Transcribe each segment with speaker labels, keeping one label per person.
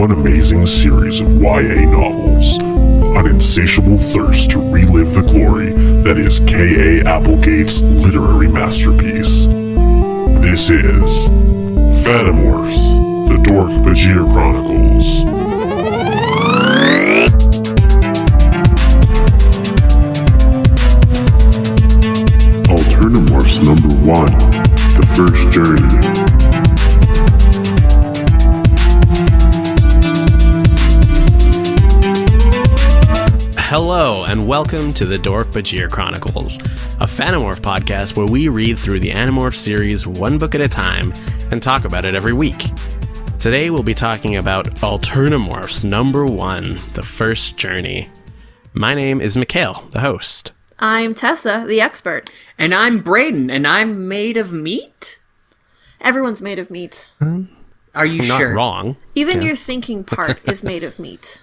Speaker 1: one amazing series of YA novels, an insatiable thirst to relive the glory that is K.A. Applegate's literary masterpiece. This is Animorphs, the Dork-Bajir Chronicles. Alternamorphs number 1, The First Journey.
Speaker 2: Hello, and welcome to the Dork-Bajir Chronicles, a Animorph podcast where we read through the Animorph series one book at a time and talk about it every week. Today we'll be talking about Alternamorphs number 1, The First Journey. My name is Mikael, the host.
Speaker 3: I'm Tessa, the expert.
Speaker 4: And I'm Brayden, and I'm made of meat?
Speaker 3: Everyone's made of meat.
Speaker 4: Are you
Speaker 2: Not
Speaker 4: sure?
Speaker 2: wrong.
Speaker 3: Even your thinking part is made of meat.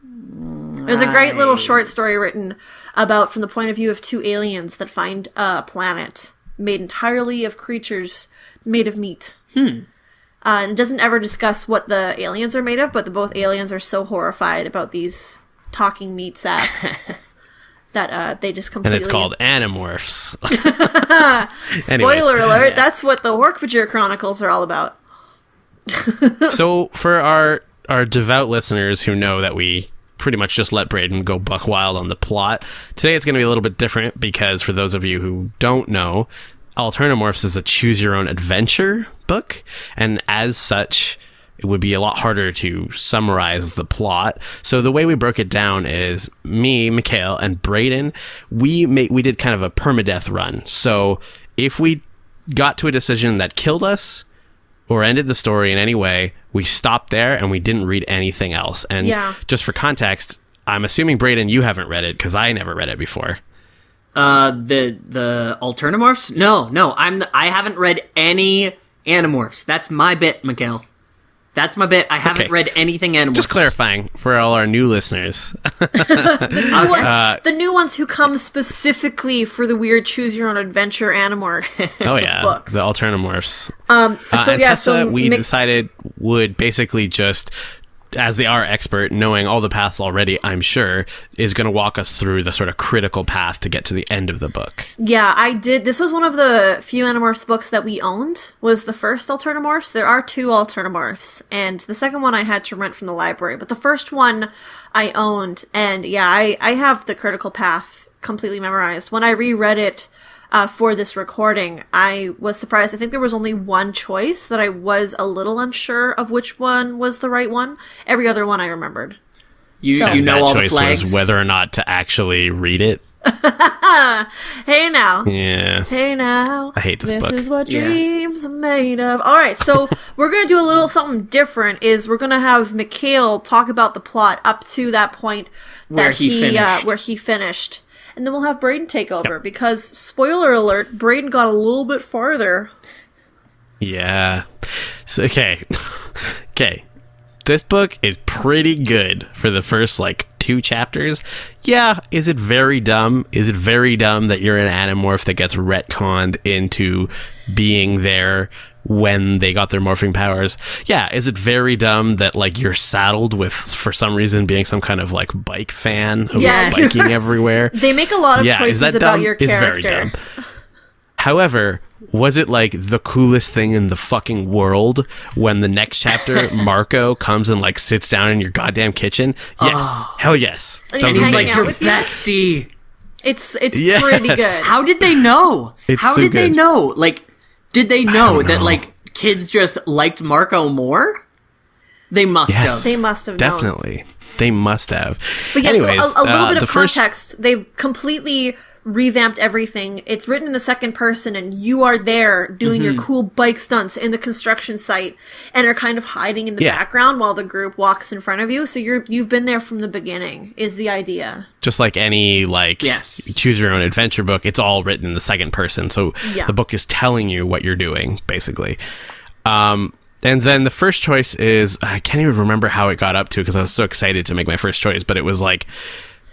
Speaker 3: There's a great little short story written about from the point of view of two aliens that find a planet made entirely of creatures made of meat. And it doesn't ever discuss what the aliens are made of, but both aliens are so horrified about these talking meat sacks that they just completely...
Speaker 2: And it's called Animorphs.
Speaker 3: Spoiler alert, that's what the Dork-Bajir Chronicles are all about.
Speaker 2: So for our devout listeners who know that we pretty much just let Brayden go buck wild on the plot, today it's going to be a little bit different because for those of you who don't know, Alternamorphs is a choose-your-own-adventure book, and as such, it would be a lot harder to summarize the plot. So the way we broke it down is me, Mikael, and Brayden, we did kind of a permadeath run. So if we got to a decision that killed us or ended the story in any way, we stopped there and we didn't read anything else. And just for context, I'm assuming, Brayden, you haven't read it because I never read it before.
Speaker 4: The Alternamorphs? No, I haven't read any Animorphs. That's my bit, Mikael. That's my bit. I haven't read anything Animorphs.
Speaker 2: Just clarifying for all our new listeners.
Speaker 3: The new ones who come specifically for the weird choose-your-own-adventure Animorphs books.
Speaker 2: The Alternamorphs.
Speaker 3: We
Speaker 2: decided would basically just, as they are expert, knowing all the paths already, I'm sure, is going to walk us through the sort of critical path to get to the end of the book.
Speaker 3: Yeah, I did. This was one of the few Animorphs books that we owned, was the first Alternamorphs. There are 2 Alternamorphs, and the second one I had to rent from the library, but the first one I owned, and I have the critical path completely memorized. When I reread it for this recording, I was surprised. I think there was only one choice that I was a little unsure of which one was the right one. Every other one I remembered.
Speaker 4: You know all the flags.
Speaker 2: That choice was whether or not to actually read it.
Speaker 3: Hey now.
Speaker 2: Yeah.
Speaker 3: Hey now.
Speaker 2: I hate this book.
Speaker 3: This is what dreams are made of. All right, so we're going to do a little something different. We're going to have Mikael talk about the plot up to that point where he finished. And then we'll have Brayden take over because, spoiler alert, Brayden got a little bit farther.
Speaker 2: Yeah. So, okay. This book is pretty good for the first, 2 chapters. Yeah, is it very dumb? Is it very dumb that you're an Animorph that gets retconned into being there when they got their morphing powers? Yeah, is it very dumb that, you're saddled with, for some reason, being some kind of, bike fan of biking everywhere?
Speaker 3: They make a lot of choices about your character.
Speaker 2: It's very dumb. However, was it, the coolest thing in the fucking world when the next chapter, Marco comes and, sits down in your goddamn kitchen? Yes. Hell yes.
Speaker 3: And he's hanging out with you.
Speaker 4: Bestie.
Speaker 3: It's pretty good.
Speaker 4: How did they know? They know? Did they know that, kids just liked Marco more? They must have.
Speaker 3: They must have known.
Speaker 2: Definitely. They must have.
Speaker 3: But yeah,
Speaker 2: anyways,
Speaker 3: so a little bit of context. They've completely revamped everything. It's written in the second person, and you are there doing your cool bike stunts in the construction site and are kind of hiding in the background while the group walks in front of you. So you've been there from the beginning, is the idea. Just
Speaker 2: like any, choose your own adventure book, it's all written in the second person. So the book is telling you what you're doing, basically. And then the first choice is, I can't even remember how it got up to because I was so excited to make my first choice, but it was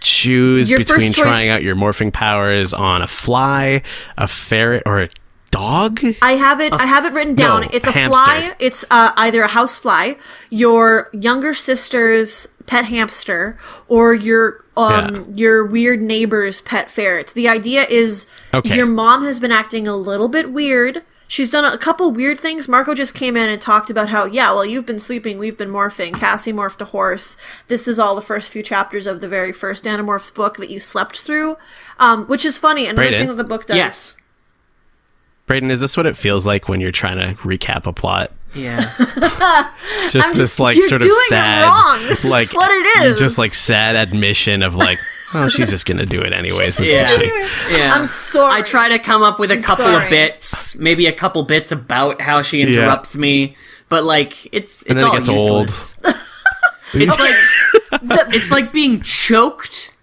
Speaker 2: choose between trying out your morphing powers on a fly, a ferret, or a dog?
Speaker 3: I have it written down.
Speaker 2: No,
Speaker 3: it's a
Speaker 2: hamster.
Speaker 3: fly. It's either a house fly, your younger sister's pet hamster, or your weird neighbor's pet ferret. The idea is your mom has been acting a little bit weird. She's done a couple weird things. Marco just came in and talked about how, you've been sleeping, we've been morphing. Cassie morphed a horse. This is all the first few chapters of the very first Animorphs book that you slept through, which is funny. Another thing that the book does.
Speaker 4: Yes.
Speaker 2: Brayden, is this what it feels like when you're trying to recap a plot?
Speaker 4: Yeah.
Speaker 2: Just this like
Speaker 3: you're
Speaker 2: sort of
Speaker 3: doing
Speaker 2: sad,
Speaker 3: it wrong. This
Speaker 2: like
Speaker 3: is what it is.
Speaker 2: just like sad admission of like, oh, she's just gonna do it anyways.
Speaker 4: Yeah. Yeah.
Speaker 3: I'm sorry.
Speaker 4: I try to come up with a couple of
Speaker 3: sorry.
Speaker 4: bits, maybe a couple bits about how she interrupts me, but like it's
Speaker 2: And then
Speaker 4: all
Speaker 2: it gets
Speaker 4: useless. It's like being choked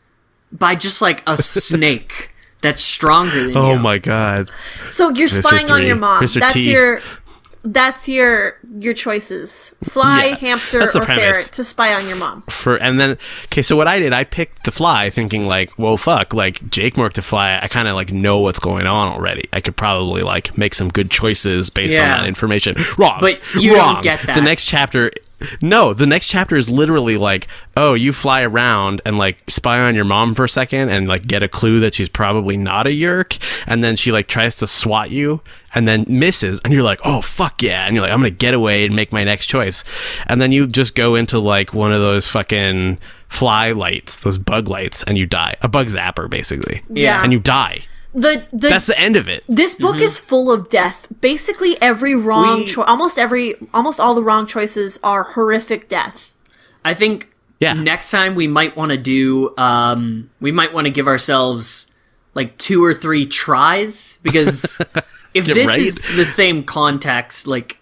Speaker 4: by just like a snake that's stronger than you.
Speaker 2: Oh my god.
Speaker 3: So you're
Speaker 2: Mr.
Speaker 3: spying on
Speaker 2: Three.
Speaker 3: your mom.
Speaker 2: Mr.
Speaker 3: That's
Speaker 2: T.
Speaker 3: That's your choices. Fly, hamster,
Speaker 2: that's the
Speaker 3: or
Speaker 2: premise.
Speaker 3: ferret to spy on your mom.
Speaker 2: So what I did, I picked the fly thinking like, well, fuck, like Jake morphed a fly. I kind of like know what's going on already. I could probably like make some good choices based on that information. Wrong.
Speaker 4: But you don't get that.
Speaker 2: The next chapter is literally like, oh, you fly around and like spy on your mom for a second and like get a clue that she's probably not a yerk, and then she like tries to swat you and then misses, and you're like, oh fuck yeah, and you're like, I'm gonna get away and make my next choice, and then you just go into like one of those fucking fly lights, those bug lights, and you die. A bug zapper basically.
Speaker 3: Yeah.
Speaker 2: And you die. That's the end of it.
Speaker 3: This book is full of death. Basically, every wrong almost all the wrong choices are horrific death.
Speaker 4: I think next time we might want to do we might want to give ourselves like 2 or 3 tries, because if this is the same context, like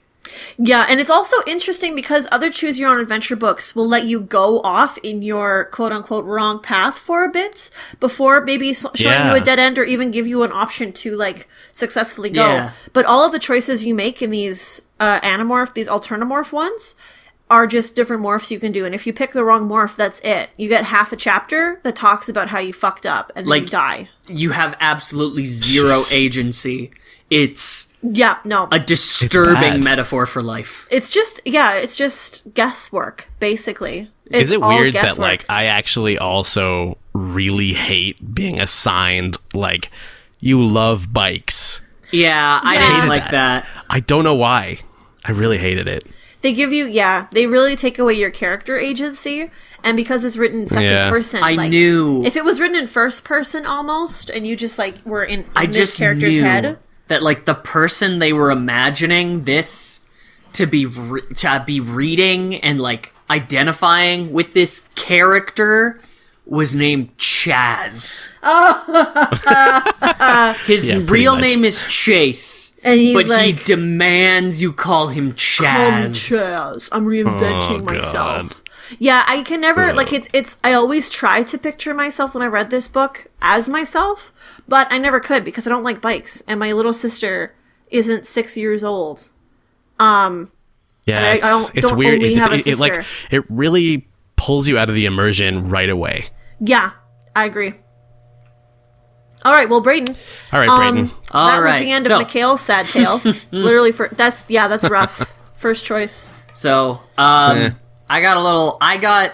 Speaker 3: yeah, and it's also interesting because other choose your own adventure books will let you go off in your quote unquote wrong path for a bit before maybe showing you a dead end or even give you an option to like successfully go.
Speaker 4: Yeah.
Speaker 3: But all of the choices you make in these these Alternamorph ones are just different morphs you can do. And if you pick the wrong morph, that's it. You get half a chapter that talks about how you fucked up and then you die.
Speaker 4: You have absolutely zero agency. It's a disturbing metaphor for life.
Speaker 3: It's just guesswork, basically.
Speaker 2: Is it weird that like I actually also really hate being assigned like you love bikes?
Speaker 4: Yeah, I didn't like that.
Speaker 2: I don't know why. I really hated it.
Speaker 3: They give you they really take away your character agency, and because it's written in second person,
Speaker 4: I knew
Speaker 3: if it was written in first person almost, and you just like were in this character's head.
Speaker 4: That like the person they were imagining this to be reading and like identifying with this character was named Chaz. His real name is Chase,
Speaker 3: and but
Speaker 4: he demands you call him Chaz.
Speaker 3: Call me Chaz. I'm reinventing myself. Yeah, I can never like it's. I always try to picture myself when I read this book as myself. But I never could because I don't like bikes, and my little sister isn't 6 years old.
Speaker 2: Yeah, it's weird. It like it really pulls you out of the immersion right away.
Speaker 3: Yeah, I agree. All right, well, Brayden.
Speaker 2: All right, Brayden.
Speaker 3: That was the end of Mikael's sad tale. Literally, that's rough. First choice.
Speaker 4: So, I got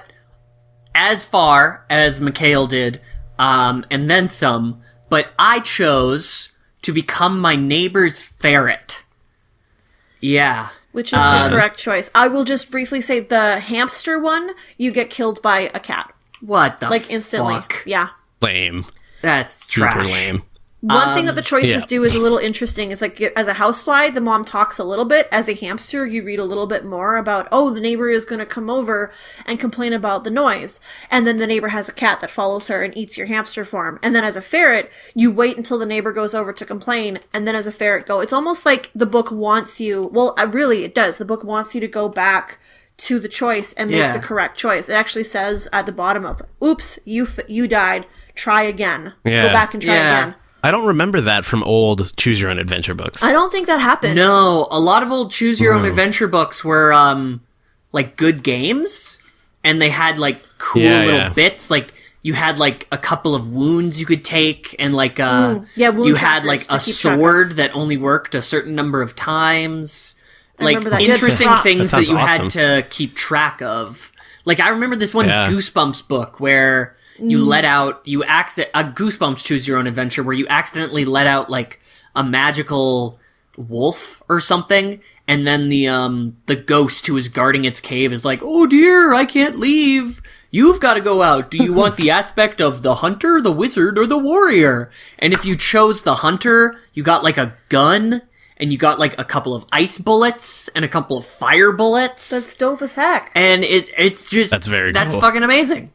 Speaker 4: as far as Mikael did, and then some. But I chose to become my neighbor's ferret. Yeah.
Speaker 3: Which is the correct choice. I will just briefly say the hamster one, you get killed by a cat.
Speaker 4: What the
Speaker 3: like instantly.
Speaker 4: Fuck?
Speaker 3: Yeah.
Speaker 2: Lame.
Speaker 4: That's
Speaker 2: super
Speaker 4: trash.
Speaker 2: lame.
Speaker 3: One thing that the choices do is a little interesting is like as a housefly, the mom talks a little bit. As a hamster, you read a little bit more about, the neighbor is going to come over and complain about the noise. And then the neighbor has a cat that follows her and eats your hamster form. And then as a ferret, you wait until the neighbor goes over to complain. And then as a ferret go. It's almost like the book wants you, really it does. The book wants you to go back to the choice and make the correct choice. It actually says at the bottom of, oops, you died. Try again.
Speaker 2: Yeah.
Speaker 3: Go back and try again.
Speaker 2: I don't remember that from old Choose Your Own Adventure books.
Speaker 3: I don't think that happened.
Speaker 4: No, a lot of old Choose Your Own Adventure books were like good games, and they had like cool little bits. Like you had like a couple of wounds you could take, and like
Speaker 3: wound
Speaker 4: you had like
Speaker 3: trackers to
Speaker 4: a
Speaker 3: keep track of.
Speaker 4: sword that only worked a certain number of times. Like
Speaker 3: remember that. You had
Speaker 4: interesting
Speaker 3: props.
Speaker 4: things
Speaker 2: That
Speaker 4: that
Speaker 2: sounds
Speaker 4: you
Speaker 2: awesome.
Speaker 4: had to keep track of. Like I remember this one
Speaker 2: Yeah.
Speaker 4: Goosebumps book where you let out a Goosebumps Choose Your Own Adventure where you accidentally let out like a magical wolf or something, and then the ghost who is guarding its cave is like, "Oh dear, I can't leave. You've got to go out. Do you want the aspect of the hunter, the wizard, or the warrior?" And if you chose the hunter, you got like a gun, and you got like a couple of ice bullets and a couple of fire bullets.
Speaker 3: That's dope as heck.
Speaker 4: And it's just
Speaker 2: That's very
Speaker 4: that's
Speaker 2: cool.
Speaker 4: fucking amazing.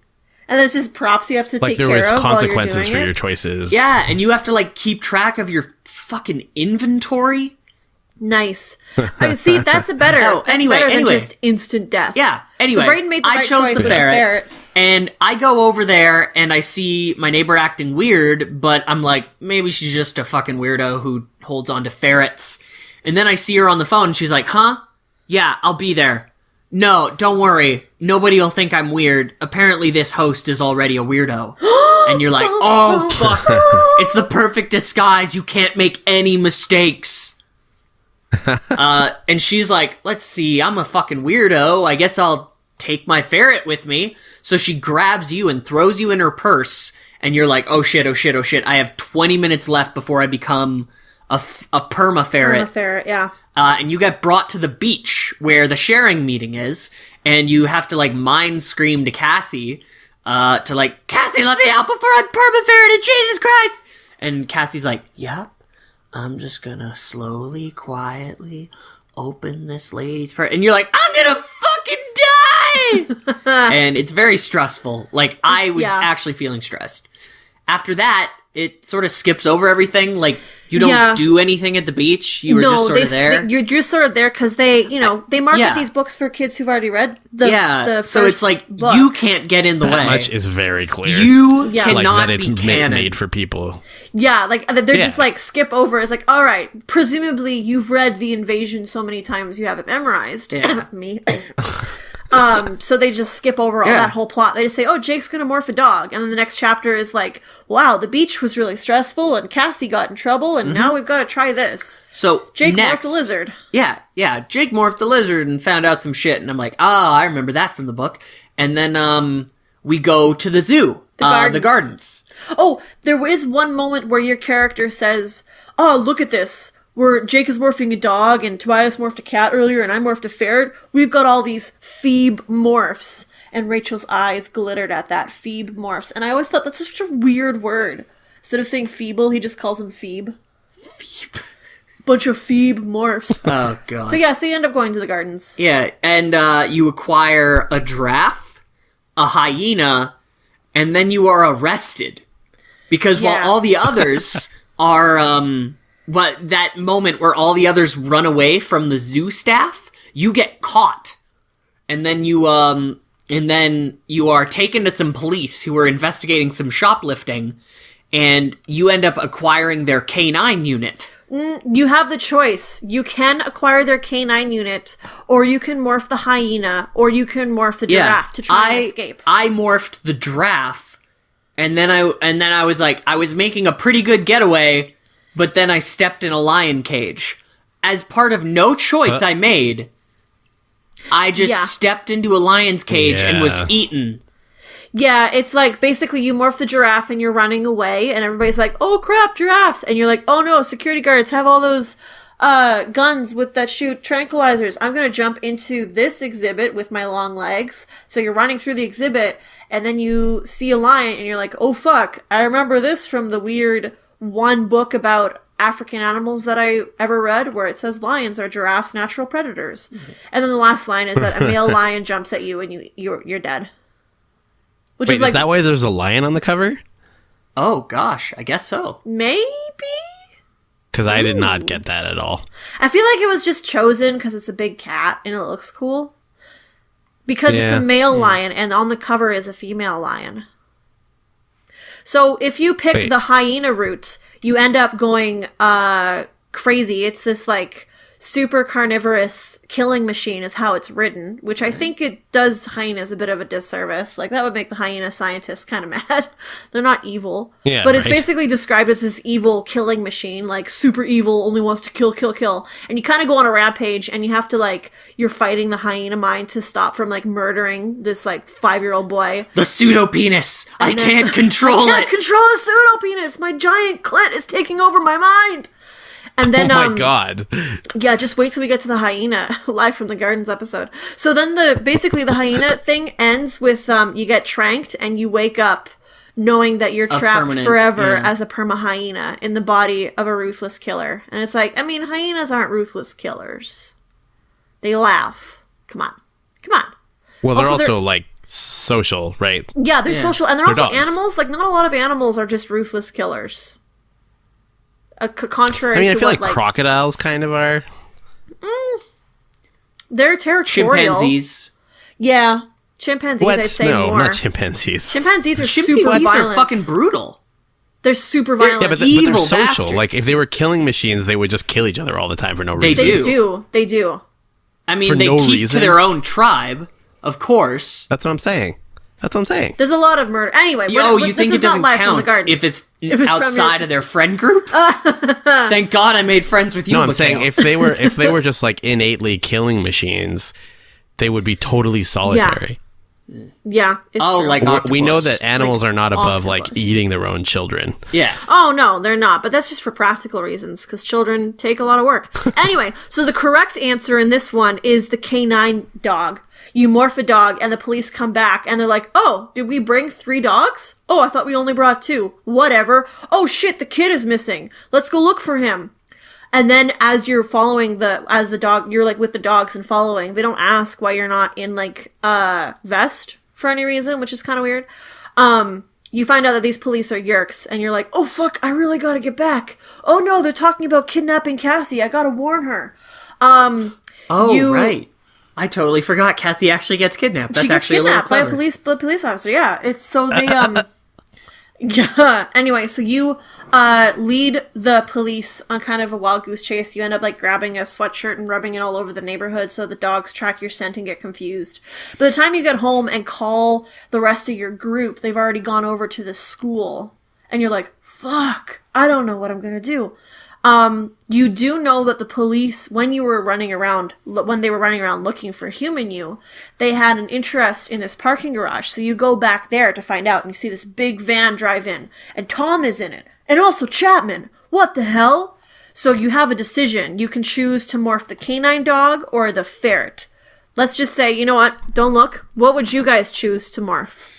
Speaker 3: And there's just props you have to
Speaker 2: Like
Speaker 3: take
Speaker 2: there
Speaker 3: care
Speaker 2: was
Speaker 3: of
Speaker 2: consequences
Speaker 3: while
Speaker 2: for
Speaker 3: you're doing
Speaker 2: your
Speaker 3: it.
Speaker 2: choices.
Speaker 4: Yeah, and you have to like keep track of your fucking inventory.
Speaker 3: Nice. I see. That's better.
Speaker 4: Oh,
Speaker 3: that's
Speaker 4: anyway,
Speaker 3: better than
Speaker 4: anyway.
Speaker 3: just instant death.
Speaker 4: Yeah. Anyway,
Speaker 3: so Brayden made the
Speaker 4: I
Speaker 3: right
Speaker 4: chose
Speaker 3: choice
Speaker 4: the
Speaker 3: with
Speaker 4: ferret, and I go over there and I see my neighbor acting weird, but I'm like, maybe she's just a fucking weirdo who holds on to ferrets. And then I see her on the phone. And she's like, "Huh? Yeah, I'll be there. No, don't worry. Nobody will think I'm weird. Apparently, this host is already a weirdo." And you're like, "Oh fuck! It's the perfect disguise. You can't make any mistakes." And she's like, "Let's see, I'm a fucking weirdo. I guess I'll take my ferret with me." So she grabs you and throws you in her purse, and you're like, "Oh shit, oh shit, oh shit. I have 20 minutes left before I become a perma-ferret."
Speaker 3: I'm a ferret, yeah.
Speaker 4: And you get brought to the beach where the sharing meeting is, and you have to like mind scream to Cassie, to like, "Cassie, let me out before I'm perma-ferreted, Jesus Christ!" And Cassie's like, "Yep. I'm just gonna slowly, quietly open this lady's purse." And you're like, "I'm gonna fucking die!" And it's very stressful. Like, I was
Speaker 3: yeah.
Speaker 4: actually feeling stressed. After that, it sort of skips over everything. Like, you don't
Speaker 3: Yeah.
Speaker 4: do anything at the beach. You were just sort of there.
Speaker 3: You're just sort of there because they market
Speaker 4: Yeah.
Speaker 3: these books for kids who've already read the
Speaker 4: So it's
Speaker 3: first
Speaker 4: like,
Speaker 3: book.
Speaker 4: you can't get in the
Speaker 2: That
Speaker 4: way.
Speaker 2: much is very clear.
Speaker 4: You
Speaker 3: Yeah.
Speaker 2: like
Speaker 4: cannot
Speaker 2: that it's
Speaker 4: be canon.
Speaker 2: made for people.
Speaker 3: Yeah, like they're
Speaker 2: Yeah.
Speaker 3: just like skip over. It's like, all right, presumably you've read The Invasion so many times you have it memorized.
Speaker 4: Yeah.
Speaker 3: Me. So they just skip over all
Speaker 4: Yeah.
Speaker 3: that whole plot. They just say, "Oh, Jake's gonna morph a dog," and then the next chapter is like, "Wow, the beach was really stressful, and Cassie got in trouble, and now we've got to try this."
Speaker 4: So
Speaker 3: Jake
Speaker 4: next,
Speaker 3: morphed a lizard.
Speaker 4: Yeah. Jake morphed the lizard and found out some shit, and I'm like, "Oh, I remember that from the book." And then we go to the zoo, the gardens.
Speaker 3: Oh, there is one moment where your character says, "Oh, look at this. Where Jake is morphing a dog and Tobias morphed a cat earlier and I morphed a ferret. We've got all these Phoebe morphs." And Rachel's eyes glittered at that, Phoebe morphs. And I always thought that's such a weird word. Instead of saying feeble, he just calls them Phoebe.
Speaker 4: Phoebe.
Speaker 3: Bunch of Phoebe morphs.
Speaker 4: Oh, God.
Speaker 3: So you end up going to the gardens.
Speaker 4: Yeah, and you acquire a giraffe, a hyena, and then you are arrested. Because
Speaker 3: Yeah.
Speaker 4: while all the others are, but that moment where all the others run away from the zoo staff, you get caught. And then you are taken to some police who are investigating some shoplifting, and you end up acquiring their canine unit.
Speaker 3: You have the choice. You can acquire their canine unit, or you can morph the hyena, or you can morph the giraffe to try and escape.
Speaker 4: I morphed the giraffe, and then I was like, I was making a pretty good getaway, but then I stepped in a lion cage. As part of no choice I made, I just
Speaker 3: Yeah.
Speaker 4: stepped into a lion's cage and was
Speaker 2: Yeah.
Speaker 4: eaten.
Speaker 3: Yeah, it's like basically you morph the giraffe and you're running away, and everybody's like, "Oh crap, giraffes!" And you're like, "Oh no, security guards have all those guns that shoot tranquilizers. I'm gonna jump into this exhibit with my long legs." So you're running through the exhibit, and then you see a lion, and you're like, "Oh fuck, I remember this from the weird one book about African animals that I ever read, where it says lions are giraffes' natural predators." And then the last line is that a male lion jumps at you, and you're dead. Which
Speaker 2: Wait,
Speaker 3: is like
Speaker 2: is that why there's a lion on the cover?
Speaker 4: Oh gosh, I guess so.
Speaker 3: maybe.
Speaker 2: Because I did not get that at all.
Speaker 3: I feel like it was just chosen because it's a big cat and it looks cool. Because it's a
Speaker 2: Yeah.
Speaker 3: male lion and on the cover is a female lion. So if you pick
Speaker 2: Wait.
Speaker 3: the hyena route, you end up going crazy. It's this like super carnivorous killing machine is how it's written, which I think it does hyenas a bit of a disservice. Like, that would make the hyena scientists kind of mad. They're not evil.
Speaker 2: Yeah,
Speaker 3: but it's
Speaker 2: right.
Speaker 3: basically described as this evil killing machine, like, super evil, only wants to kill, kill, kill. And you kind of go on a rampage, and you have to, like, you're fighting the hyena mind to stop from, like, murdering this, like, 5-year-old boy.
Speaker 4: The pseudo-penis! I can't control
Speaker 3: I can't
Speaker 4: it!
Speaker 3: control the pseudo-penis! My giant clit is taking over my mind! And then,
Speaker 2: Oh my god.
Speaker 3: yeah, just wait till we get to the hyena live from the gardens episode. So then basically the hyena thing ends with you get tranked and you wake up knowing that you're trapped forever as a perma hyena in the body of a ruthless killer. And it's like, I mean, hyenas aren't ruthless killers. They laugh. Come on.
Speaker 2: Well, they're
Speaker 3: Also,
Speaker 2: also like social, right?
Speaker 3: Yeah, they're social, and they're also
Speaker 2: dogs.
Speaker 3: animals. Like, not a lot of animals are just ruthless killers. Contrary
Speaker 2: I mean, I
Speaker 3: to
Speaker 2: feel
Speaker 3: what,
Speaker 2: like crocodiles kind of are.
Speaker 3: they're territorial.
Speaker 4: Chimpanzees.
Speaker 3: Yeah, chimpanzees.
Speaker 2: What?
Speaker 3: I'd say
Speaker 2: No,
Speaker 3: more.
Speaker 2: not chimpanzees.
Speaker 3: Chimpanzees are super
Speaker 4: Chimpanzees
Speaker 3: violent.
Speaker 4: are fucking brutal.
Speaker 3: They're super violent.
Speaker 2: Yeah, but they're
Speaker 4: Evil
Speaker 2: social.
Speaker 4: bastards.
Speaker 2: Like, if they were killing machines, they would just kill each other all the time for no
Speaker 4: They
Speaker 2: reason.
Speaker 4: do.
Speaker 3: They do.
Speaker 4: I mean,
Speaker 2: For
Speaker 4: they
Speaker 2: no
Speaker 4: keep
Speaker 2: reason?
Speaker 4: to their own tribe, of course.
Speaker 2: That's what I'm saying.
Speaker 3: There's a lot of murder. Anyway,
Speaker 4: You think it doesn't count
Speaker 3: if
Speaker 4: if it's outside of their friend group? Thank God I made friends with you,
Speaker 2: No, I'm
Speaker 4: Mikael.
Speaker 2: saying if they were just like innately killing machines, they would be totally solitary.
Speaker 3: Yeah. It's
Speaker 4: Oh,
Speaker 3: true.
Speaker 4: like
Speaker 2: We know
Speaker 4: octopus.
Speaker 2: that animals are not above like
Speaker 3: octopus.
Speaker 2: eating their own children.
Speaker 4: Yeah.
Speaker 3: Oh, no, they're not. But that's just for practical reasons, because children take a lot of work. Anyway, so the correct answer in this one is the canine dog. You morph a dog, and the police come back, and they're like, oh, did we bring 3 dogs? Oh, I thought we only brought 2. Whatever. Oh, shit, the kid is missing. Let's go look for him. And then as you're following as the dog, you're like with the dogs and following, they don't ask why you're not in like a vest for any reason, which is kind of weird. You find out that these police are Yerks, and you're like, oh fuck, I really gotta get back. Oh no, they're talking about kidnapping Cassie. I gotta warn her.
Speaker 4: Right. I totally forgot Cassie actually gets kidnapped. That's
Speaker 3: She gets
Speaker 4: actually a little
Speaker 3: kidnapped by
Speaker 4: clever.
Speaker 3: a police officer. Yeah, it's so they yeah. Anyway, so you lead the police on kind of a wild goose chase. You end up like grabbing a sweatshirt and rubbing it all over the neighborhood so the dogs track your scent and get confused. By the time you get home and call the rest of your group, they've already gone over to the school, and you're like, "Fuck, I don't know what I'm gonna do." You do know that the police, when they were running around looking for human you, they had an interest in this parking garage. So you go back there to find out, and you see this big van drive in, and Tom is in it, and also Chapman. What the hell? So you have a decision. You can choose to morph the canine dog or the ferret. Let's just say, you know what? Don't look. What would you guys choose to morph?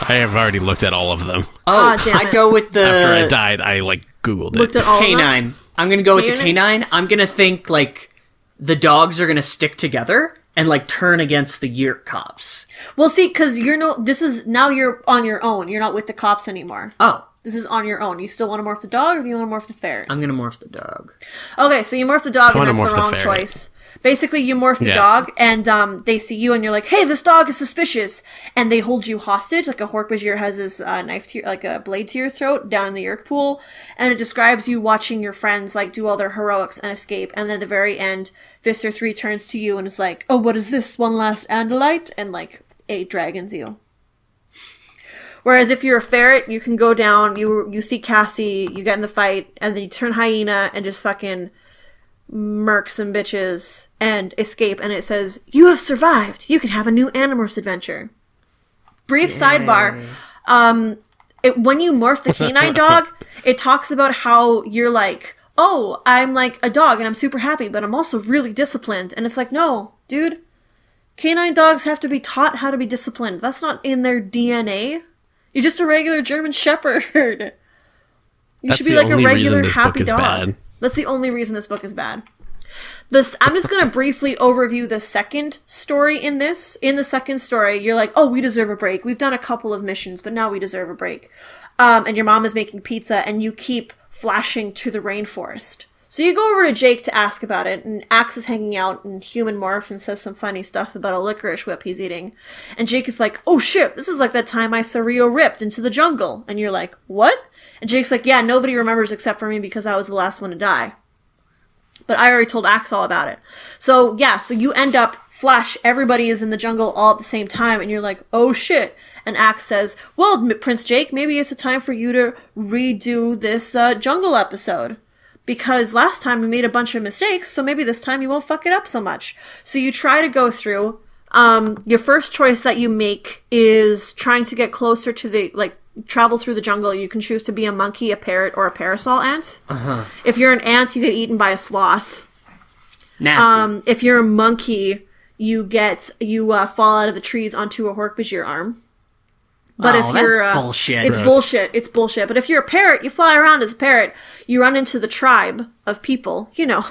Speaker 2: I have already looked at all of them.
Speaker 4: Oh,
Speaker 3: damn it.
Speaker 4: I'd go with the
Speaker 2: After I died, I like Googled
Speaker 3: Looked
Speaker 2: it.
Speaker 3: at all of them?
Speaker 4: canine. I'm gonna go with the
Speaker 3: Canine?
Speaker 4: canine. I'm gonna think like the dogs are gonna stick together and like turn against the Yerk cops.
Speaker 3: Well, see, because now you're on your own. You're not with the cops anymore.
Speaker 4: Oh,
Speaker 3: This is on your own. You still want to morph the dog, or do you want to morph the ferret?
Speaker 4: I'm gonna morph the dog.
Speaker 3: Okay, so you morph the dog,
Speaker 2: I
Speaker 3: and
Speaker 2: wanna
Speaker 3: that's the
Speaker 2: morph the
Speaker 3: wrong
Speaker 2: ferret.
Speaker 3: choice. Basically, you morph the
Speaker 2: Yeah.
Speaker 3: dog, and they see you, and you're like, "Hey, this dog is suspicious," and they hold you hostage. Like a Dork-Bajir has his knife to like a blade to your throat down in the Yerk pool, and it describes you watching your friends like do all their heroics and escape, and then at the very end, Visser 3 turns to you and is like, "Oh, what is this? One last Andalite?" and like 8 dragons you. Whereas if you're a ferret, you can go down, you see Cassie, you get in the fight, and then you turn hyena and just fucking murk some bitches and escape, and it says, "You have survived. You can have a new Animorphs adventure." Brief sidebar. When you morph the canine dog, it talks about how you're like, "Oh, I'm like a dog and I'm super happy, but I'm also really disciplined." And it's like, no, dude. Canine dogs have to be taught how to be disciplined. That's not in their DNA. You're just a regular German Shepherd. You
Speaker 2: That's
Speaker 3: should be
Speaker 2: the
Speaker 3: like a
Speaker 2: only
Speaker 3: regular
Speaker 2: reason this book
Speaker 3: happy
Speaker 2: is
Speaker 3: dog.
Speaker 2: bad.
Speaker 3: That's the only reason this book is bad. I'm just going to briefly overview the second story in this. In the second story, you're like, "Oh, we deserve a break. We've done a couple of missions, but now we deserve a break." And your mom is making pizza, and you keep flashing to the rainforest. So you go over to Jake to ask about it, and Axe is hanging out in human morph and says some funny stuff about a licorice whip he's eating. And Jake is like, "Oh shit, this is like that time I saw Rio ripped into the jungle." And you're like, "What?" And Jake's like, "Yeah, nobody remembers except for me because I was the last one to die." But I already told Axe all about it. So yeah, so you end up, flash, everybody is in the jungle all at the same time, and you're like, oh shit. And Axe says, well, Prince Jake, maybe it's a time for you to redo this jungle episode. Because last time we made a bunch of mistakes, so maybe this time you won't fuck it up so much. So you try to go through. Your first choice that you make is trying to get closer to the, like, travel through the jungle. You can choose to be a monkey, a parrot, or a parasol ant. If you're an ant, you get eaten by a sloth.
Speaker 4: Nasty.
Speaker 3: If you're a monkey, you fall out of the trees onto a Dork-Bajir arm. But if you're
Speaker 4: that's bullshit.
Speaker 3: It's bullshit. It's bullshit. But if you're a parrot, you fly around as a parrot. You run into the tribe of people, you know,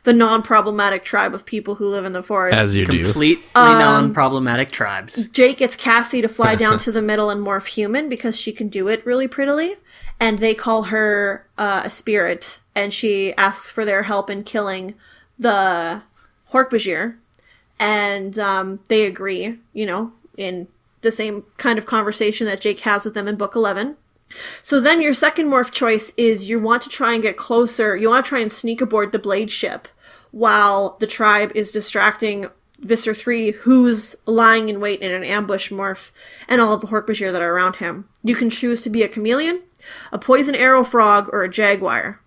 Speaker 3: the non-problematic tribe of people who live in the forest.
Speaker 2: As you do.
Speaker 4: Completely non-problematic tribes.
Speaker 3: Jake gets Cassie to fly down to the middle and morph human because she can do it really prettily. And they call her a spirit. And she asks for their help in killing the Dork-Bajir. And they agree, you know, in the same kind of conversation that Jake has with them in book 11. So then your second morph choice is you want to try and get closer. You want to try and sneak aboard the Blade ship while the tribe is distracting Visser 3, who's lying in wait in an ambush morph, and all of the Dork-Bajir that are around him. You can choose to be a chameleon, a poison arrow frog, or a jaguar.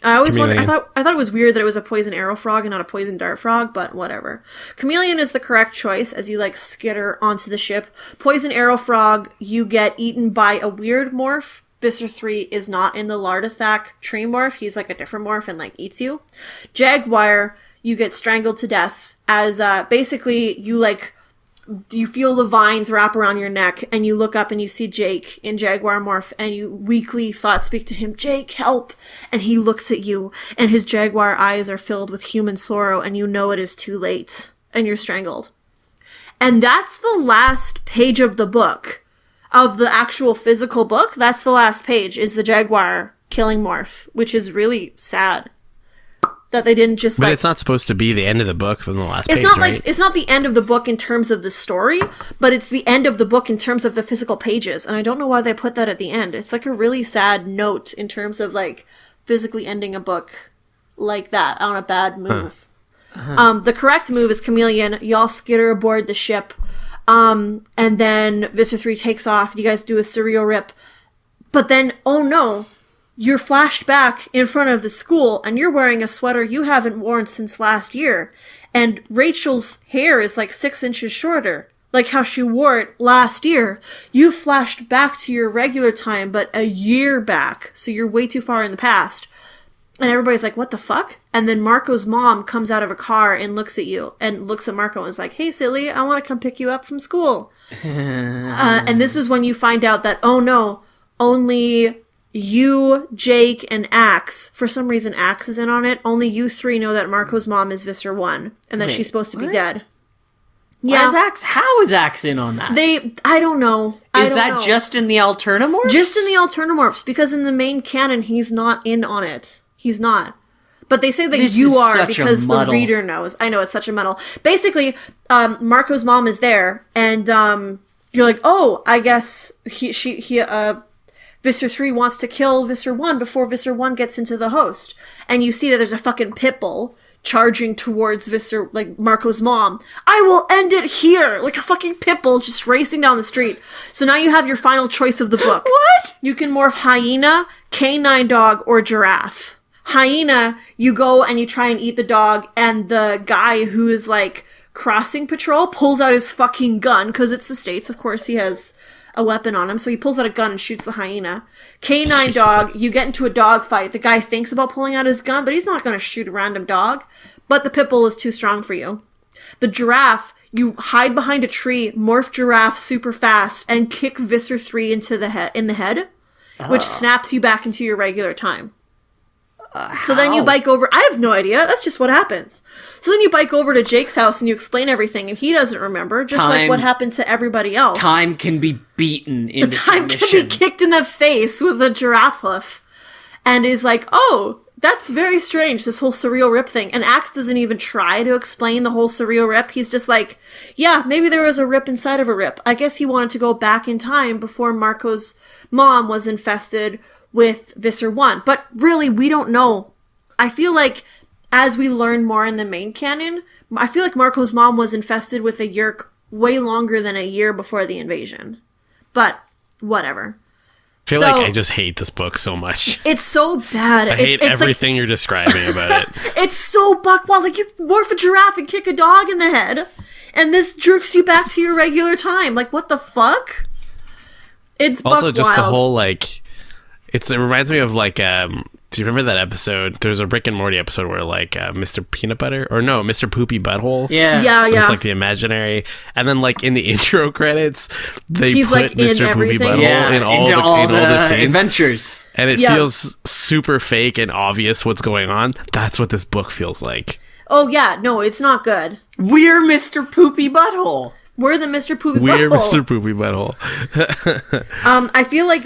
Speaker 3: I always wondered, I thought it was weird that it was a poison arrow frog and not a poison dart frog, but whatever. Chameleon is the correct choice as you, like, skitter onto the ship. Poison arrow frog, you get eaten by a weird morph. Visser 3 is not in the Lardathak tree morph. He's, like, a different morph and, like, eats you. Jaguar, you get strangled to death as, basically, you feel the vines wrap around your neck, and you look up and you see Jake in Jaguar morph, and you weakly thought speak to him, Jake, help! And he looks at you, and his jaguar eyes are filled with human sorrow, and you know it is too late, and you're strangled. And that's the last page of the book. Of the actual physical book, that's the last page, is the jaguar killing morph, which is really sad. That they didn't just,
Speaker 2: But it's not supposed to be the end of the book in the last
Speaker 3: it's
Speaker 2: page,
Speaker 3: not
Speaker 2: right?
Speaker 3: like it's not the end of the book in terms of the story, but it's the end of the book in terms of the physical pages. And I don't know why they put that at the end. It's like a really sad note in terms of, like, physically ending a book like that on a bad move. The correct move is chameleon. Y'all skitter aboard the ship, and then Visser 3 takes off. You guys do a serial rip, but then, oh no, you're flashed back in front of the school, and you're wearing a sweater you haven't worn since last year. And Rachel's hair is like 6 inches shorter, like how she wore it last year. You flashed back to your regular time, but a year back, so you're way too far in the past. And everybody's like, what the fuck? And then Marco's mom comes out of a car and looks at you, and looks at Marco and is like, hey, silly, I want to come pick you up from school. And this is when you find out that, oh no, only you, Jake, and Axe, for some reason Axe is in on it, only you three know that Marco's mom is Visser 1, and that she's supposed to be dead.
Speaker 4: Yeah. How is Axe in on that?
Speaker 3: I don't know.
Speaker 4: Is that just in the Alternamorphs?
Speaker 3: Just in the Alternamorphs, because in the main canon, he's not in on it. He's not. But they say that
Speaker 4: This
Speaker 3: you
Speaker 4: is
Speaker 3: are
Speaker 4: such a
Speaker 3: because the
Speaker 4: muddle.
Speaker 3: reader knows. I know, it's such a muddle. Basically, Marco's mom is there, and you're like, oh, I guess Visser 3 wants to kill Visser 1 before Visser 1 gets into the host. And you see that there's a fucking pit bull charging towards Visser, like, Marco's mom. I will end it here! Like a fucking pit bull just racing down the street. So now you have your final choice of the book.
Speaker 4: What?
Speaker 3: You can morph hyena, canine dog, or giraffe. Hyena, you go and you try and eat the dog, and the guy who is, like, crossing patrol pulls out his fucking gun, because it's the States, of course he has a weapon on him, so he pulls out a gun and shoots the hyena. Canine dog, you get into a dog fight. The guy thinks about pulling out his gun, but he's not going to shoot a random dog. But the pit bull is too strong for you. The giraffe, you hide behind a tree, morph giraffe super fast, and kick Visser 3 into the in the head, which snaps you back into your regular time. So then you bike over. I have no idea. That's just what happens. So then you bike over to Jake's house and you explain everything, and he doesn't remember, just like what happened to everybody else.
Speaker 4: Time can be beaten into
Speaker 3: Time
Speaker 4: submission.
Speaker 3: can be kicked in the face with a giraffe hoof, and is like, oh, that's very strange, this whole surreal rip thing. And Axe doesn't even try to explain the whole surreal rip. He's just like, yeah, maybe there was a rip inside of a rip. I guess he wanted to go back in time before Marco's mom was infested with Visser 1. But really, we don't know. I feel like as we learn more in the main canon, I feel like Marco's mom was infested with a Yeerk way longer than a year before the invasion. But whatever.
Speaker 2: I feel like I just hate this book so much.
Speaker 3: It's so bad.
Speaker 2: I hate everything you're describing about it.
Speaker 3: It's so buckwild. Like, you morph a giraffe and kick a dog in the head, and this jerks you back to your regular time. Like, what the fuck? It's
Speaker 2: also
Speaker 3: buckwild.
Speaker 2: just the whole, like, it reminds me of, like, do you remember that episode? There's a Rick and Morty episode where, like, Mr. Peanut Butter, or no, Mr. Poopy Butthole.
Speaker 3: Yeah.
Speaker 2: It's like the imaginary, and then like in the intro credits, He's put
Speaker 3: like
Speaker 2: Mr. Poopy
Speaker 3: everything.
Speaker 2: Butthole in all the scenes,
Speaker 4: adventures,
Speaker 2: and it feels super fake and obvious what's going on. That's what this book feels like.
Speaker 3: Oh yeah, no, it's not good.
Speaker 4: We're Mr. Poopy Butthole.
Speaker 3: We're the Mr. Poopy
Speaker 2: We're
Speaker 3: Butthole.
Speaker 2: Mr. Poopy Butthole.
Speaker 3: I feel like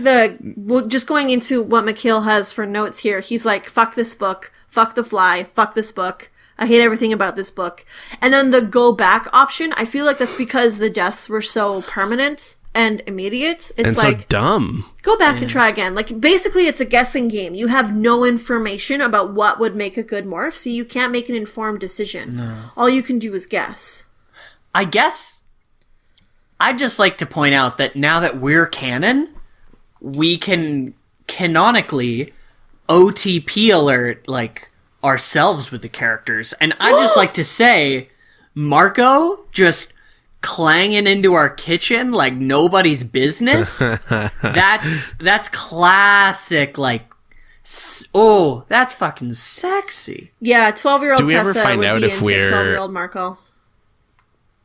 Speaker 3: just going into what Mikael has for notes here, he's like, fuck this book, fuck the fly, fuck this book. I hate everything about this book. And then the go back option, I feel like that's because the deaths were so permanent and immediate. It's
Speaker 2: and
Speaker 3: like,
Speaker 2: so dumb.
Speaker 3: Go back and try again. Like, basically it's a guessing game. You have no information about what would make a good morph, so you can't make an informed decision. No. All you can do is guess.
Speaker 4: I guess I'd just like to point out that now that we're canon, we can canonically OTP alert, like, ourselves with the characters. And I'd just like to say, Marco just clanging into our kitchen like nobody's business. That's classic, like, oh, that's fucking sexy.
Speaker 3: Yeah, 12-year-old
Speaker 2: Do we ever
Speaker 3: Tessa
Speaker 2: find
Speaker 3: would
Speaker 2: out
Speaker 3: be
Speaker 2: if
Speaker 3: into
Speaker 2: we're-
Speaker 3: 12-year-old Marco.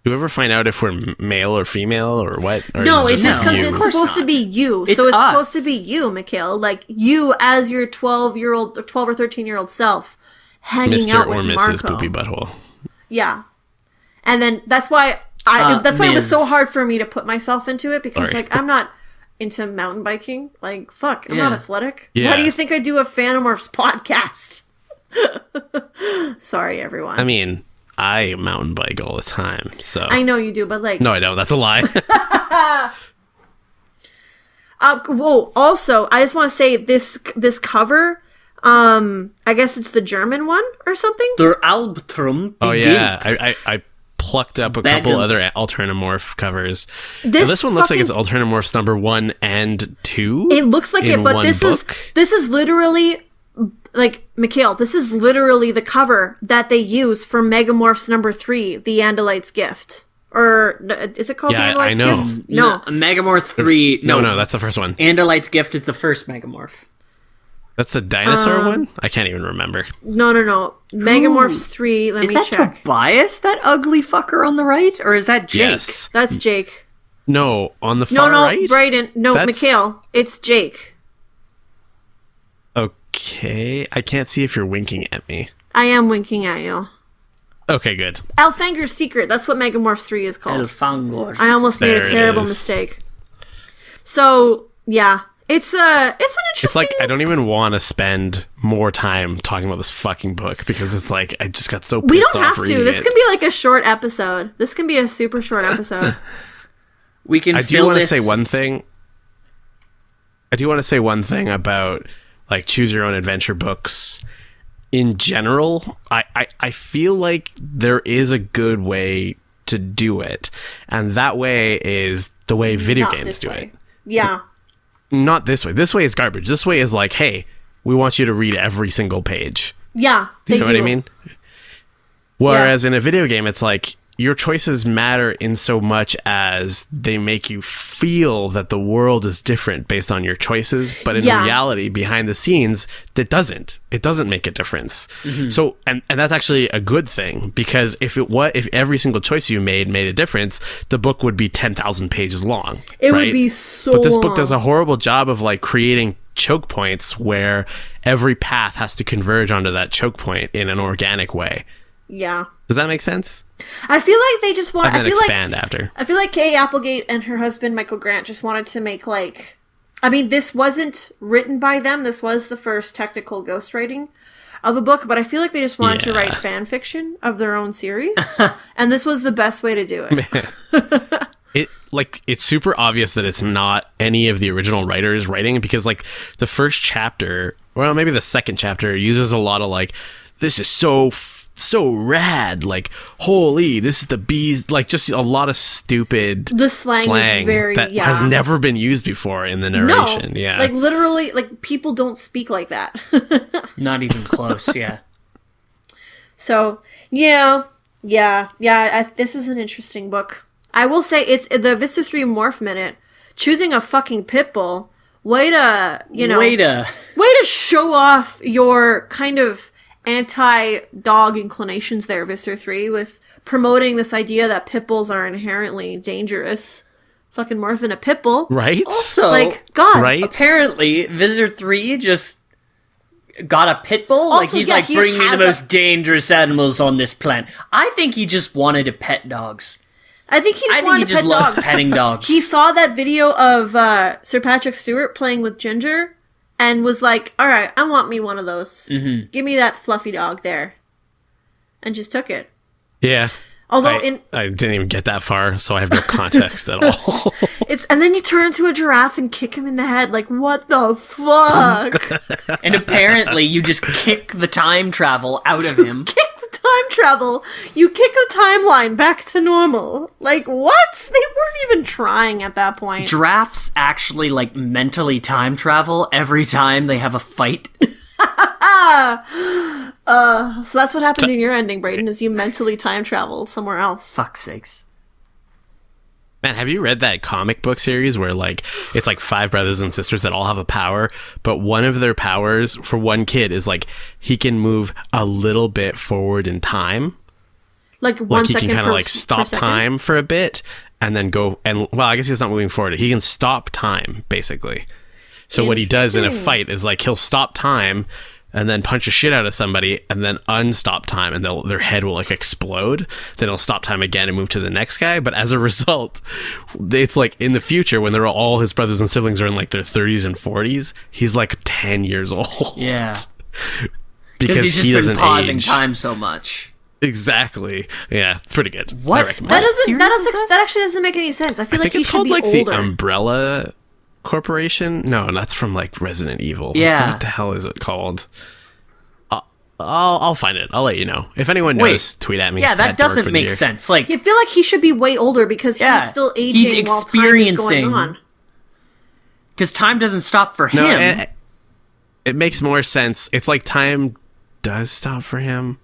Speaker 2: Do we ever find out if we're male or female or what? Or
Speaker 3: No,
Speaker 2: is it
Speaker 3: it's just because
Speaker 2: you?
Speaker 3: it's
Speaker 4: Of course
Speaker 3: supposed to
Speaker 4: not.
Speaker 3: be you.
Speaker 4: It's
Speaker 3: so it's
Speaker 4: us.
Speaker 3: supposed to be you, Mikael. Like, you as your 12-year-old, or 12 or 13-year-old self hanging
Speaker 2: Mr.
Speaker 3: out
Speaker 2: or
Speaker 3: with
Speaker 2: Mrs.
Speaker 3: Marco.
Speaker 2: Poopy Butthole.
Speaker 3: Yeah. And then that's why it was so
Speaker 4: Ms.
Speaker 3: hard for me to put myself into it, because
Speaker 2: Sorry.
Speaker 3: like I'm not into mountain biking. Like, fuck, I'm not
Speaker 4: Yeah.
Speaker 3: athletic.
Speaker 2: Yeah.
Speaker 3: Why do you think I do a Animorphs podcast? Sorry, everyone.
Speaker 2: I mean, I mountain bike all the time, so...
Speaker 3: I know you do, but like...
Speaker 2: No, I don't. That's a lie.
Speaker 3: Whoa, also, I just want to say this cover, I guess it's the German one or something?
Speaker 4: Der Albtraum
Speaker 2: Oh,
Speaker 4: beginnt.
Speaker 2: yeah. I plucked up a couple
Speaker 4: Beginnt.
Speaker 2: other Alternamorph covers.
Speaker 3: This
Speaker 2: This one looks like it's
Speaker 3: fucking-
Speaker 2: Alternamorphs number 1 and 2.
Speaker 3: It looks like
Speaker 2: in
Speaker 3: it, but
Speaker 2: one
Speaker 3: this
Speaker 2: book.
Speaker 3: is literally, like, Mikael, this is literally the cover that they use for Megamorphs number 3, The Andalite's Gift. Or, is it called
Speaker 2: Yeah,
Speaker 3: The Andalite's
Speaker 2: I know.
Speaker 3: Gift? No.
Speaker 4: Megamorphs 3.
Speaker 2: No, that's the first one.
Speaker 4: Andalite's Gift is the first Megamorph.
Speaker 2: That's the dinosaur one? I can't even remember.
Speaker 3: No. Megamorphs 3, let
Speaker 4: Is
Speaker 3: me
Speaker 4: that
Speaker 3: check.
Speaker 4: Tobias, that ugly fucker on the right? Or is that Jake?
Speaker 2: Yes.
Speaker 3: That's Jake.
Speaker 2: No, on the
Speaker 3: No,
Speaker 2: far right?
Speaker 3: Brayden. No,
Speaker 2: That's-
Speaker 3: Mikael. It's Jake.
Speaker 2: Okay. I can't see if you're winking at me.
Speaker 3: I am winking at you.
Speaker 2: Okay, good.
Speaker 3: Alfanger's Secret. That's what Megamorphs 3 is called.
Speaker 4: Elfangor.
Speaker 3: I almost made
Speaker 2: There
Speaker 3: a
Speaker 2: it
Speaker 3: terrible
Speaker 2: is.
Speaker 3: mistake. So, yeah. It's an interesting...
Speaker 2: It's like I don't even want to spend more time talking about this fucking book because it's like I just got so pissed
Speaker 3: We don't
Speaker 2: off
Speaker 3: have
Speaker 2: reading
Speaker 3: to. This
Speaker 2: it.
Speaker 3: can be like a short episode. This can be a super short episode.
Speaker 4: We can
Speaker 2: I do
Speaker 4: fill
Speaker 2: want to
Speaker 4: this...
Speaker 2: say one thing. I do want to say one thing about like choose your own adventure books in general. I feel like there is a good way to do it, and that way is the way video
Speaker 3: Not
Speaker 2: games
Speaker 3: this
Speaker 2: do
Speaker 3: way.
Speaker 2: it.
Speaker 3: Yeah.
Speaker 2: Not this way. This way is garbage. This way is like, hey, we want you to read every single page.
Speaker 3: Yeah, they
Speaker 2: You know
Speaker 3: do.
Speaker 2: what I mean? Whereas in a video game, it's like your choices matter in so much as they make you feel that the world is different based on your choices. But in
Speaker 3: Yeah.
Speaker 2: reality, behind the scenes, it doesn't. It doesn't make a difference. So, and that's actually a good thing, because if every single choice you made a difference, the book would be 10,000 pages long.
Speaker 3: It would
Speaker 2: right?
Speaker 3: be so
Speaker 2: But this book does
Speaker 3: long.
Speaker 2: a horrible job of like creating choke points where every path has to converge onto that choke point in an organic way.
Speaker 3: Yeah.
Speaker 2: Does that make sense?
Speaker 3: I feel like they just want...
Speaker 2: And
Speaker 3: I
Speaker 2: then
Speaker 3: feel like
Speaker 2: expand after.
Speaker 3: I feel like Kay Applegate and her husband Michael Grant just wanted to make like... I mean, this wasn't written by them. This was the first technical ghostwriting of a book, but I feel like they just wanted to
Speaker 2: Yeah.
Speaker 3: write fan fiction of their own series, and this was the best way to do it.
Speaker 2: It's super obvious that it's not any of the original writers writing, because like the first chapter, well, maybe the second chapter uses a lot of like this is so rad, like, holy, this is the bees, like, just a lot of stupid
Speaker 3: The slang is very,
Speaker 2: that has never been used before in the narration.
Speaker 3: No,
Speaker 2: yeah,
Speaker 3: like, literally, like, people don't speak like that.
Speaker 4: Not even close, yeah.
Speaker 3: So, this is an interesting book. I will say, it's the Vista 3 Morph Minute, choosing a fucking pit bull, way to show off your kind of anti-dog inclinations there, Visser 3, with promoting this idea that pit bulls are inherently dangerous. Fucking morphing a pit bull.
Speaker 2: right?
Speaker 4: Also,
Speaker 3: Like, God.
Speaker 2: Right?
Speaker 4: apparently, Visitor 3 just got a pit bull.
Speaker 3: Also,
Speaker 4: Like, he's
Speaker 3: yeah,
Speaker 4: like,
Speaker 3: he
Speaker 4: bring me
Speaker 3: has
Speaker 4: the most dangerous animals on this planet. I think he just wanted to pet dogs.
Speaker 3: I think he wanted to pet
Speaker 4: loves
Speaker 3: dogs.
Speaker 4: petting dogs.
Speaker 3: He saw that video of Sir Patrick Stewart playing with Ginger and was like, alright, I want me one of those. Mm-hmm. Give me that fluffy dog there. And just took it.
Speaker 2: Yeah.
Speaker 3: Although
Speaker 2: I didn't even get that far, so I have no context at all.
Speaker 3: and then you turn into a giraffe and kick him in the head. Like, what the fuck?
Speaker 4: And apparently, you just kick the time travel out of him.
Speaker 3: Kick the time travel. You kick the timeline back to normal. Like, what? They weren't even trying at that point.
Speaker 4: Giraffes actually, like, mentally time travel every time they have a fight.
Speaker 3: So that's what happened in your ending, Brayden, is you mentally time traveled somewhere else.
Speaker 4: Fuck's sakes.
Speaker 2: Man, have you read that comic book series where, like, it's like 5 brothers and sisters that all have a power, but one of their powers for one kid is, like, he can move a little bit forward in time.
Speaker 3: Like,
Speaker 2: Like,
Speaker 3: 1
Speaker 2: he
Speaker 3: second
Speaker 2: can kind of,
Speaker 3: per-
Speaker 2: like, stop
Speaker 3: per second?
Speaker 2: time for a bit and then go, and, well, I guess he's not moving forward. He can stop time, basically. So what he does in a
Speaker 3: Interesting.
Speaker 2: fight is, like, he'll stop time and then punch the shit out of somebody and then unstop time and their head will, like, explode. Then he'll stop time again and move to the next guy. But as a result, it's like in the future when they're all his brothers and siblings are in, like, their 30s and 40s, he's like 10 years old.
Speaker 4: Yeah.
Speaker 2: Because
Speaker 4: he's just
Speaker 2: he
Speaker 4: been
Speaker 2: doesn't
Speaker 4: pausing
Speaker 2: age.
Speaker 4: time so much.
Speaker 2: Exactly. Yeah, it's pretty good.
Speaker 4: What?
Speaker 2: I recommend
Speaker 3: That
Speaker 2: it.
Speaker 3: doesn't.
Speaker 4: Series is
Speaker 3: That
Speaker 4: this?
Speaker 3: actually doesn't make any sense. I feel
Speaker 2: I
Speaker 3: like
Speaker 2: think
Speaker 3: he
Speaker 2: it's
Speaker 3: should
Speaker 2: called,
Speaker 3: be
Speaker 2: like,
Speaker 3: older.
Speaker 2: the Umbrella Corporation. No, that's from, like, Resident Evil.
Speaker 4: Yeah.
Speaker 2: What the hell is it called? I'll find it. I'll let you know. If anyone knows, tweet at me.
Speaker 4: Yeah, that
Speaker 2: at
Speaker 4: doesn't make
Speaker 2: Dork-Bajir.
Speaker 4: sense. Like,
Speaker 3: You feel like he should be way older because
Speaker 4: Yeah,
Speaker 3: he's still
Speaker 4: he's
Speaker 3: aging while time is going
Speaker 4: experiencing-
Speaker 3: on.
Speaker 4: because time doesn't stop for
Speaker 2: No,
Speaker 4: him.
Speaker 2: it makes more sense. It's like time does stop for him.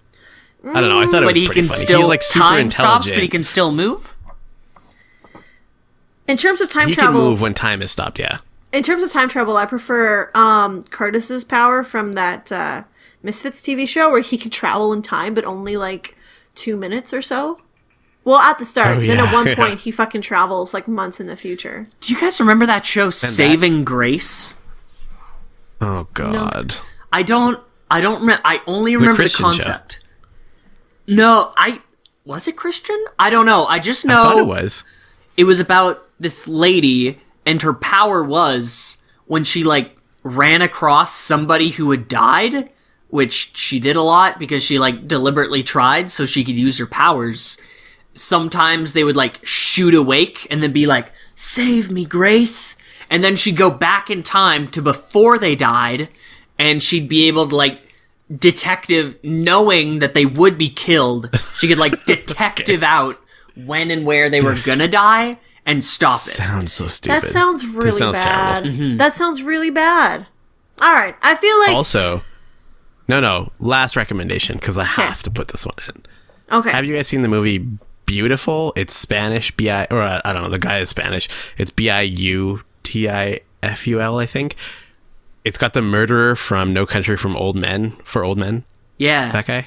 Speaker 2: I don't know. I thought it
Speaker 4: but
Speaker 2: was
Speaker 4: he
Speaker 2: pretty
Speaker 4: can
Speaker 2: funny.
Speaker 4: still,
Speaker 2: He's, like, super
Speaker 4: time stops, but he
Speaker 2: intelligent.
Speaker 4: can still move?
Speaker 3: In terms of time
Speaker 2: He can
Speaker 3: travel,
Speaker 2: move when time is stopped. Yeah.
Speaker 3: in terms of time travel, I prefer Curtis's power from that Misfits TV show where he could travel in time, but only like 2 minutes or so. Well, at the start.
Speaker 2: Oh,
Speaker 3: Then
Speaker 2: yeah,
Speaker 3: at one
Speaker 2: yeah.
Speaker 3: point, he fucking travels like months in the future.
Speaker 4: Do you guys remember that show, Saving Grace?
Speaker 2: Oh God.
Speaker 4: I don't remember. I only remember the
Speaker 2: Christian show.
Speaker 4: concept. No, was it Christian? I don't know. I just
Speaker 2: I
Speaker 4: know
Speaker 2: thought it was.
Speaker 4: it was about this lady, and her power was when she, like, ran across somebody who had died, which she did a lot because she, like, deliberately tried so she could use her powers. Sometimes they would, like, shoot awake and then be like, "Save me, Grace," and then she'd go back in time to before they died, and she'd be able to, like, detective, knowing that they would be killed, she could, like, detective out when and where they were gonna die and stop it.
Speaker 2: Sounds so stupid.
Speaker 3: That sounds really
Speaker 2: sounds
Speaker 3: bad.
Speaker 2: terrible.
Speaker 4: Mm-hmm.
Speaker 3: That sounds really bad. All right, I feel like
Speaker 2: Also, no. Last recommendation because I have to put this one in.
Speaker 3: okay.
Speaker 2: Have you guys seen the movie Beautiful? It's Spanish. I don't know. The guy is Spanish. It's Biutiful, I think. It's got the murderer from No Country for Old Men.
Speaker 4: Yeah.
Speaker 2: That guy.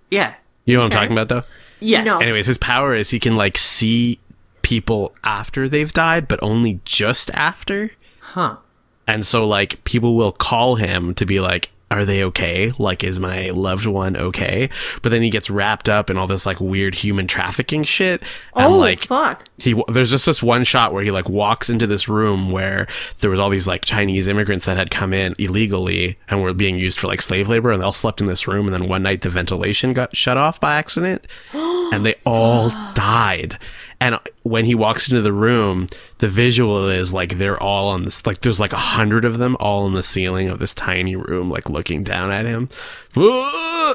Speaker 4: Yeah.
Speaker 2: You know what
Speaker 3: Okay.
Speaker 2: I'm talking about, though.
Speaker 4: Yes.
Speaker 3: No.
Speaker 2: Anyways, his power is he can, like, see people after they've died, but only just after.
Speaker 4: Huh.
Speaker 2: And so, like, people will call him to be like, are they okay? Like, is my loved one okay? But then he gets wrapped up in all this, like, weird human trafficking shit. And,
Speaker 3: oh,
Speaker 2: like,
Speaker 3: fuck.
Speaker 2: there's just this one shot where he, like, walks into this room where there was all these, like, Chinese immigrants that had come in illegally and were being used for, like, slave labor, and they all slept in this room, and then one night the ventilation got shut off by accident and they all died. And when he walks into the room, the visual is like they're all on this, like there's like 100 of them all on the ceiling of this tiny room, like looking down at him.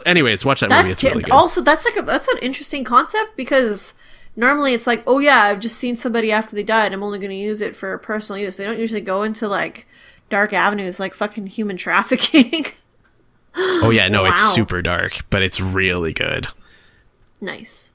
Speaker 2: Anyways, watch that movie. It's really good.
Speaker 3: Also, that's an interesting concept, because normally it's like, oh yeah, I've just seen somebody after they died, I'm only going to use it for personal use. They don't usually go into like dark avenues like fucking human trafficking.
Speaker 2: Oh yeah, no,
Speaker 3: Wow.
Speaker 2: It's super dark, but it's really good.
Speaker 3: Nice.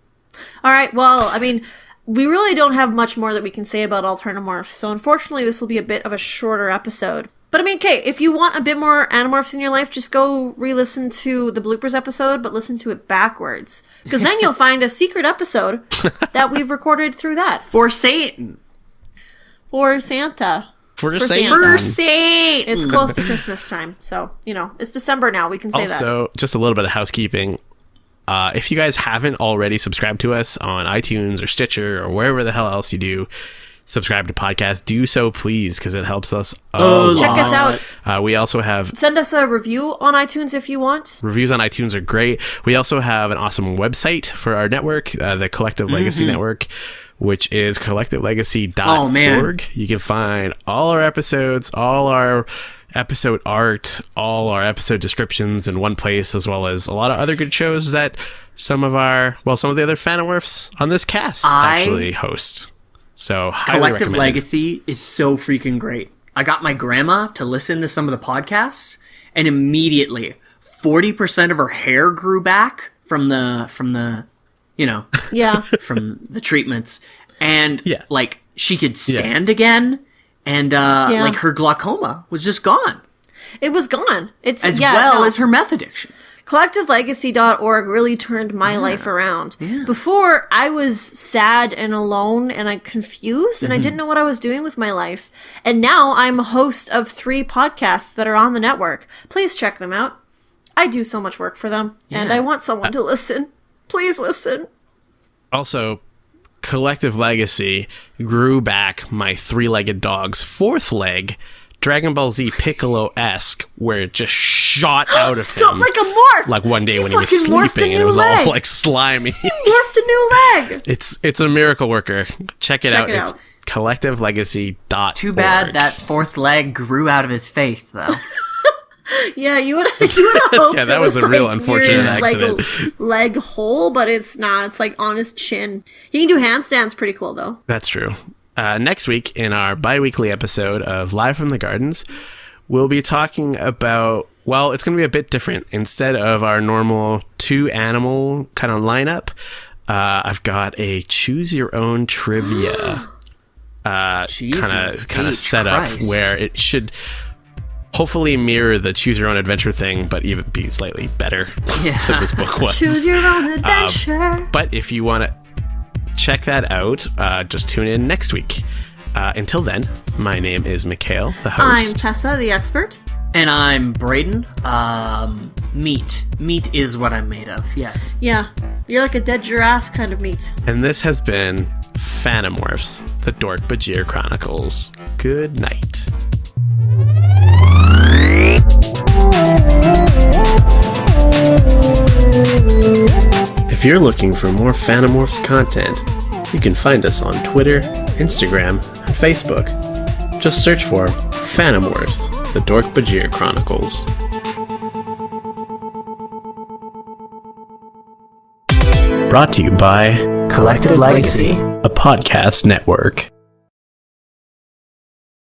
Speaker 3: All right, well, I mean, we really don't have much more that we can say about Alternamorphs, so unfortunately this will be a bit of a shorter episode. But I mean, okay, if you want a bit more Animorphs in your life, just go re-listen to the bloopers episode, but listen to it backwards. Because then you'll find a secret episode that we've recorded through that.
Speaker 4: For Satan.
Speaker 3: For Santa.
Speaker 2: For
Speaker 3: Santa.
Speaker 4: For Satan.
Speaker 3: It's close to Christmas time, so, it's December now, we can say that.
Speaker 2: Also, just a little bit of housekeeping. If you guys haven't already subscribed to us on iTunes or Stitcher or wherever the hell else you do subscribe to podcasts, do so please, because it helps us a lot.
Speaker 3: Check us out.
Speaker 2: We also have
Speaker 3: Send us a review on iTunes if you want.
Speaker 2: reviews on iTunes are great. We also have an awesome website for our network, the Collective Legacy Network, which is collectivelegacy.org.
Speaker 4: Oh, man.
Speaker 2: You can find all our episodes, all our episode art, all our episode descriptions in one place, as well as a lot of other good shows that some of the other Animorphs on this cast actually host. So highly
Speaker 4: Collective
Speaker 2: recommended.
Speaker 4: Legacy is so freaking great. I got my grandma to listen to some of the podcasts, and immediately 40% of her hair grew back from the
Speaker 3: Yeah.
Speaker 4: from the treatments, and
Speaker 2: Yeah.
Speaker 4: like she could stand again, and like her glaucoma was just gone,
Speaker 3: It was gone. It's
Speaker 4: as well as her meth addiction.
Speaker 3: CollectiveLegacy.org really turned my life around. Before, I was sad and alone and I confused and I didn't know what I was doing with my life. And now I'm a host of 3 podcasts that are on the network. Please check them out. I do so much work for them and I want someone to listen. Please listen.
Speaker 2: Also, Collective Legacy grew back my 3-legged dog's 4th leg, Dragon Ball Z Piccolo-esque, where it just shot out of
Speaker 3: So
Speaker 2: him.
Speaker 3: like a morph.
Speaker 2: Like one day
Speaker 3: He
Speaker 2: when he was
Speaker 3: fucking morphed a
Speaker 2: sleeping and
Speaker 3: new
Speaker 2: it was
Speaker 3: leg.
Speaker 2: all like slimy.
Speaker 3: Morphed a new leg.
Speaker 2: It's a miracle worker. Check it out.
Speaker 3: it
Speaker 2: It's
Speaker 3: out.
Speaker 2: collectivelegacy.org.
Speaker 4: Too bad that 4th leg grew out of his face, though.
Speaker 3: Yeah, you would have hoped
Speaker 2: Yeah, that
Speaker 3: it
Speaker 2: was a
Speaker 3: like
Speaker 2: real
Speaker 3: near
Speaker 2: unfortunate
Speaker 3: his,
Speaker 2: accident.
Speaker 3: leg hole, but it's not. It's like on his chin. He can do handstands pretty cool, though.
Speaker 2: That's true. Next week, in our bi-weekly episode of Live from the Gardens, we'll be talking about, well, it's going to be a bit different. Instead of our normal 2-animal kind of lineup, I've got a choose-your-own trivia
Speaker 4: Jesus
Speaker 2: kind of
Speaker 4: H.
Speaker 2: set up
Speaker 4: Christ.
Speaker 2: where it should hopefully mirror the choose-your-own-adventure thing, but even be slightly better than this book was.
Speaker 3: Choose your own adventure.
Speaker 2: But if you want to check that out, just tune in next week. Until then, my name is Mikael, the host.
Speaker 3: I'm Tessa, the expert.
Speaker 4: And I'm Brayden. Meat is what I'm made of, yes.
Speaker 3: Yeah, you're like a dead giraffe kind of meat.
Speaker 2: And this has been Animorphs, the Dork-Bajir Chronicles. Good night. If you're looking for more Animorphs content, you can find us on Twitter, Instagram, and Facebook. Just search for Animorphs, the Dork-Bajir Chronicles. Brought to you by
Speaker 4: Collective Legacy.
Speaker 2: a podcast network.